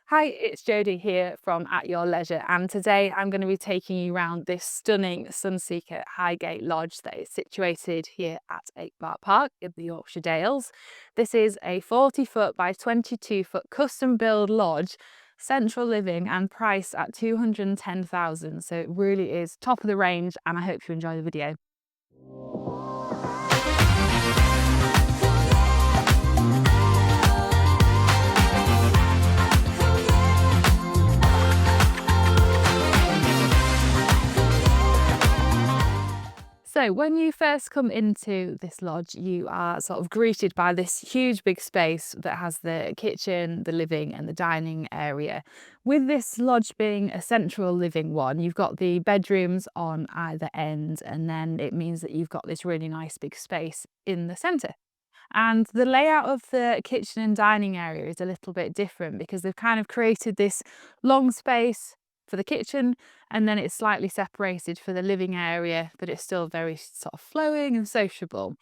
Hi, it's Jodie here from At Your Leisure, and today I'm going to be taking you around this stunning Sunseeker Highgate Lodge that is situated here at Highgate Park in the Yorkshire Dales. This is a 40-foot by 22-foot custom build lodge, central living and priced at $210,000. So it really is top of the range, and I hope you enjoy the video. So when you first come into this lodge, you are sort of greeted by this huge big space that has the kitchen, the living and the dining area. With this lodge being a central living one, you've got the bedrooms on either end, and then it means that you've got this really nice big space in the centre. And the layout of the kitchen and dining area is a little bit different because they've kind of created this long space for the kitchen, and then it's slightly separated for the living area, but it's still very sort of flowing and sociable.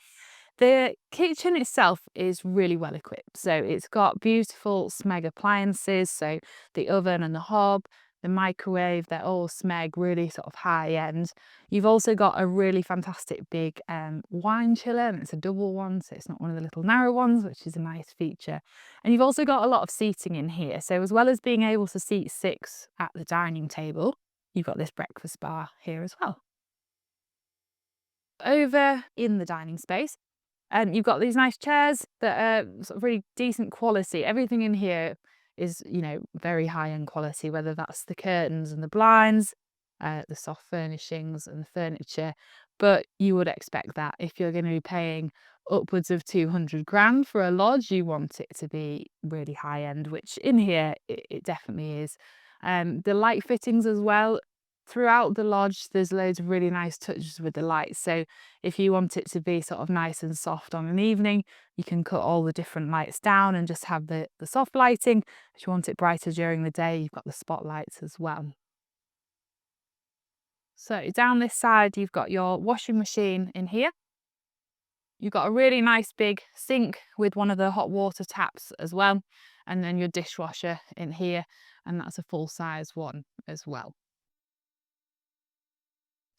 The kitchen itself is really well equipped. So it's got beautiful Smeg appliances, so the oven and the hob, the microwave, they're all Smeg, really sort of high end. You've also got a really fantastic big wine chiller, and it's a double one, so it's not one of the little narrow ones, which is a nice feature. And you've also got a lot of seating in here. So as well as being able to seat 6 at the dining table, you've got this breakfast bar here as well. Over in the dining space, you've got these nice chairs that are sort of really decent quality. Everything in here is, very high-end quality, whether that's the curtains and the blinds, the soft furnishings and the furniture. But you would expect that if you're going to be paying upwards of 200 grand for a lodge, you want it to be really high-end, which in here it definitely is. The light fittings as well. Throughout the lodge, there's loads of really nice touches with the lights. So if you want it to be sort of nice and soft on an evening, you can cut all the different lights down and just have the soft lighting. If you want it brighter during the day, you've got the spotlights as well. So down this side, you've got your washing machine in here. You've got a really nice big sink with one of the hot water taps as well. And then your dishwasher in here, and that's a full size one as well.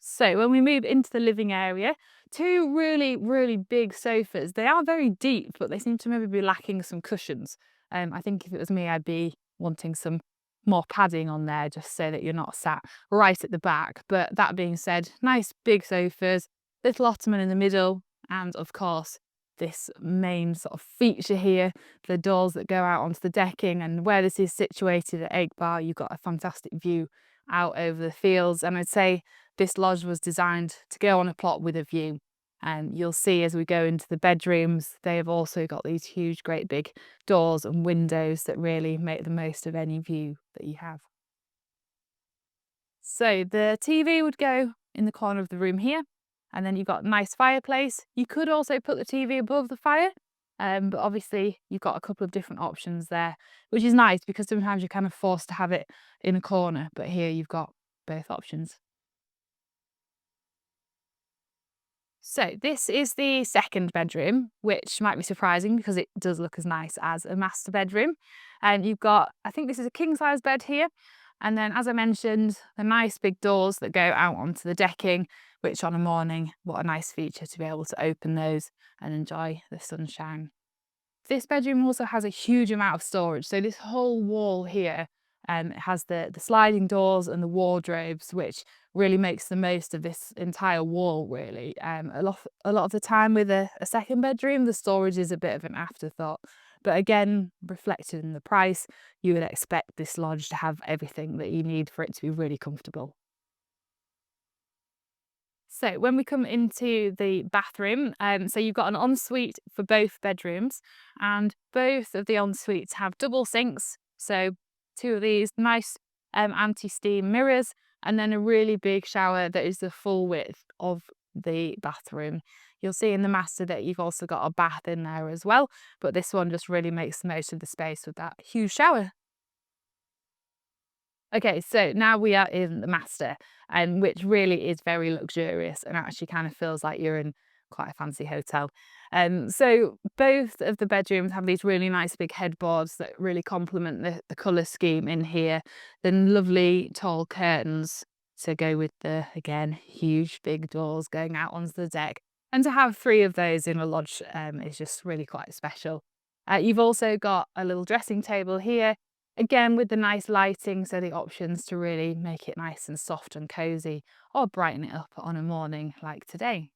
So when we move into the living area, two really, really big sofas. They are very deep, but they seem to maybe be lacking some cushions. I think if it was me, I'd be wanting some more padding on there just so that you're not sat right at the back. But that being said, nice big sofas, little ottoman in the middle, and of course, this main sort of feature here, the doors that go out onto the decking. And where this is situated at Highgate, you've got a fantastic view out over the fields. And I'd say this lodge was designed to go on a plot with a view. And you'll see as we go into the bedrooms, they have also got these huge, great big doors and windows that really make the most of any view that you have. So the TV would go in the corner of the room here, and then you've got a nice fireplace. You could also put the TV above the fire, but obviously you've got a couple of different options there, which is nice because sometimes you're kind of forced to have it in a corner, but here you've got both options. So this is the second bedroom, which might be surprising because it does look as nice as a master bedroom. And you've got, I think this is a king size bed here. And then, as I mentioned, the nice big doors that go out onto the decking, which on a morning, what a nice feature to be able to open those and enjoy the sunshine. This bedroom also has a huge amount of storage. So this whole wall here has the sliding doors and the wardrobes, which really makes the most of this entire wall, really. A lot of the time with a second bedroom, the storage is a bit of an afterthought. But again, reflected in the price, you would expect this lodge to have everything that you need for it to be really comfortable. So when we come into the bathroom, so you've got an ensuite for both bedrooms, and both of the ensuites have double sinks. So two of these nice anti-steam mirrors, and then a really big shower that is the full width of the bathroom. You'll see in the master that you've also got a bath in there as well, but this one just really makes the most of the space with that huge shower. Okay, so now we are in the master, which really is very luxurious and actually kind of feels like you're in quite a fancy hotel. So both of the bedrooms have these really nice big headboards that really complement the colour scheme in here. Then lovely tall curtains to go with the, again, huge big doors going out onto the deck. And to have three of those in a lodge is just really quite special. You've also got a little dressing table here, again with the nice lighting, so the options to really make it nice and soft and cosy, or brighten it up on a morning like today.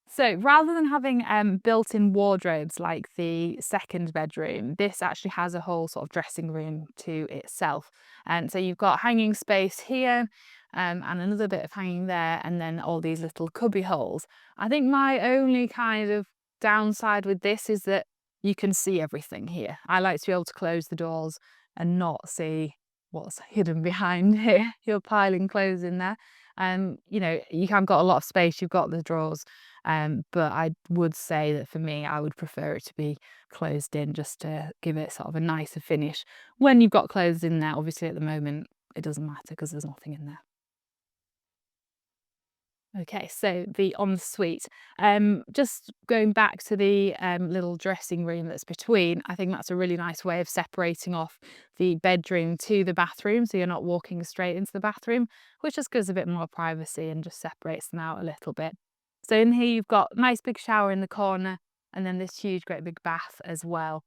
So rather than having built-in wardrobes like the second bedroom, this actually has a whole sort of dressing room to itself. And so you've got hanging space here, and another bit of hanging there, and then all these little cubby holes. I think my only kind of downside with this is that you can see everything here. I like to be able to close the doors and not see what's hidden behind here. You're piling clothes in there. You know, you have got a lot of space, you've got the drawers, but I would say that for me, I would prefer it to be closed in just to give it sort of a nicer finish. When you've got clothes in there, obviously at the moment, it doesn't matter because there's nothing in there. Okay, so the ensuite. Just going back to the little dressing room that's between, I think that's a really nice way of separating off the bedroom to the bathroom, so you're not walking straight into the bathroom, which just gives a bit more privacy and just separates them out a little bit. So in here you've got a nice big shower in the corner, and then this huge, great big bath as well.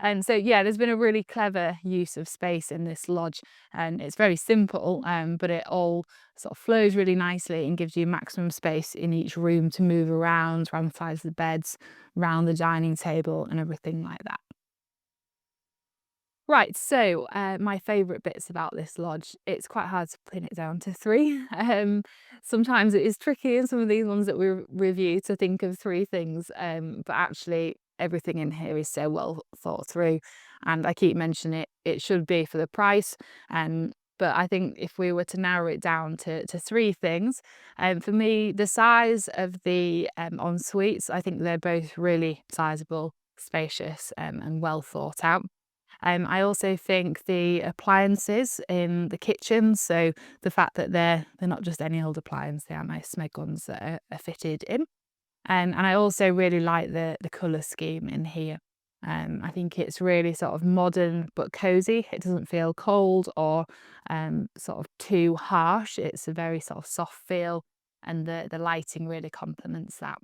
And so, yeah, there's been a really clever use of space in this lodge, and it's very simple, but it all sort of flows really nicely and gives you maximum space in each room to move around the sides of the beds, around the dining table, and everything like that. Right, so my favourite bits about this lodge, it's quite hard to pin it down to three. Sometimes it is tricky in some of these ones that we review to think of three things, but actually everything in here is so well thought through. And I keep mentioning it, it should be for the price. But I think if we were to narrow it down to three things, for me, the size of the en suites, I think they're both really sizable, spacious, and well thought out. I also think the appliances in the kitchen, so the fact that they're not just any old appliance, they are nice Smeg ones that are fitted in. And I also really like the colour scheme in here. I think it's really sort of modern but cosy. It doesn't feel cold or sort of too harsh. It's a very sort of soft feel, and the lighting really complements that.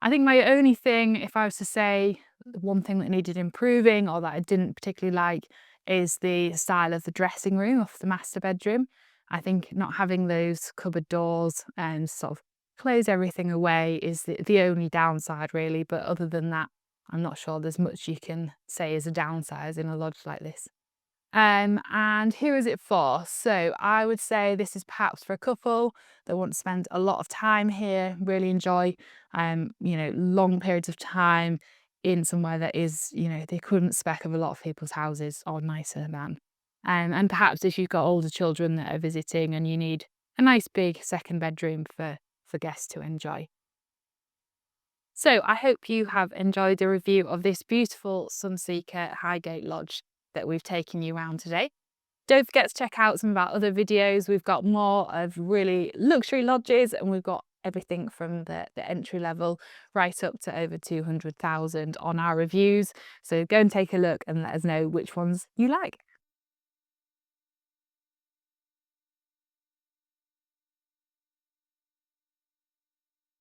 I think my only thing, if I was to say one thing that needed improving or that I didn't particularly like, is the style of the dressing room of the master bedroom. I think not having those cupboard doors and sort of close everything away is the only downside really. But other than that, I'm not sure there's much you can say is a downside in a lodge like this. And who is it for? So I would say this is perhaps for a couple that want to spend a lot of time here, really enjoy, you know, long periods of time in somewhere that is, you know, the equivalent spec of a lot of people's houses or nicer than. And perhaps if you've got older children that are visiting and you need a nice big second bedroom for guests to enjoy. So I hope you have enjoyed the review of this beautiful Sunseeker Highgate Lodge that we've taken you around today. Don't forget to check out some of our other videos. We've got more of really luxury lodges, and we've got everything from the entry level right up to over 200,000 on our reviews. So go and take a look and let us know which ones you like.